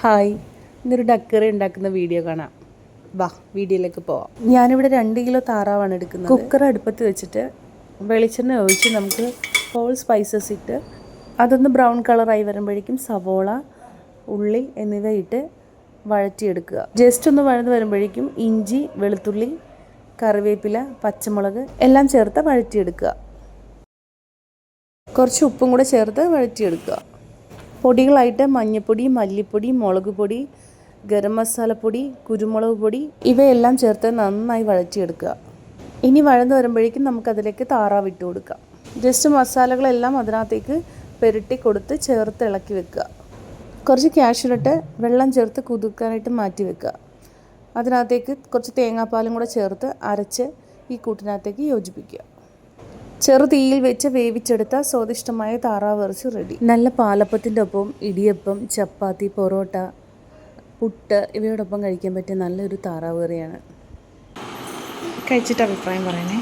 Hi, ഇന്നൊരു ഡക്കറി ഉണ്ടാക്കുന്ന video കാണാം. വാ വീഡിയോയിലേക്ക് പോവാം. ഞാനിവിടെ 2 കിലോ താറാവാണ് എടുക്കുന്നത്. കുക്കർ അടുപ്പത്ത് വെച്ചിട്ട് വെളിച്ചെണ്ണ ഒഴിച്ച് നമുക്ക് ഹോൾ സ്പൈസസ് ഇട്ട് അതൊന്ന് ബ്രൗൺ കളറായി വരുമ്പോഴേക്കും സവോള, ഉള്ളി എന്നിവ ഇട്ട് വഴറ്റിയെടുക്കുക. ജസ്റ്റ് ഒന്ന് വഴന്ന് വരുമ്പോഴേക്കും ഇഞ്ചി, വെളുത്തുള്ളി, കറിവേപ്പില, പച്ചമുളക് എല്ലാം ചേർത്ത് വഴറ്റിയെടുക്കുക. കുറച്ച് ഉപ്പും കൂടെ ചേർത്ത് വഴറ്റിയെടുക്കുക. പൊടികളായിട്ട് മഞ്ഞൾപ്പൊടി, മല്ലിപ്പൊടി, മുളക് പൊടി, ഗരം മസാലപ്പൊടി, കുരുമുളക് പൊടി ഇവയെല്ലാം ചേർത്ത് നന്നായി വഴറ്റിയെടുക്കുക. ഇനി വഴന്ന് വരുമ്പോഴേക്കും നമുക്കതിലേക്ക് താറാവ് ഇട്ട് കൊടുക്കാം. ജസ്റ്റ് മസാലകളെല്ലാം അതിനകത്തേക്ക് പുരട്ടി കൊടുത്ത് ചേർത്ത് ഇളക്കി വെക്കുക. കുറച്ച് കാഷ്യൂനട്ട് വെള്ളം ചേർത്ത് കുതിർക്കാനായിട്ട് മാറ്റി വെക്കുക. അതിനകത്തേക്ക് കുറച്ച് തേങ്ങാപ്പാലും കൂടെ ചേർത്ത് അരച്ച് ഈ കൂട്ടിനകത്തേക്ക് യോജിപ്പിക്കുക. ചെറു തീയിൽ വെച്ച് വേവിച്ചെടുത്ത സ്വാദിഷ്ടമായ താറാവ് ഇറച്ചി റെഡി. നല്ല പാലപ്പത്തിൻ്റെ ഒപ്പം ഇടിയപ്പം, ചപ്പാത്തി, പൊറോട്ട, പുട്ട് ഇവയോടൊപ്പം കഴിക്കാൻ പറ്റിയ നല്ലൊരു താറാവ് കറിയാണ്. കഴിച്ചിട്ട് അഭിപ്രായം പറയണേ.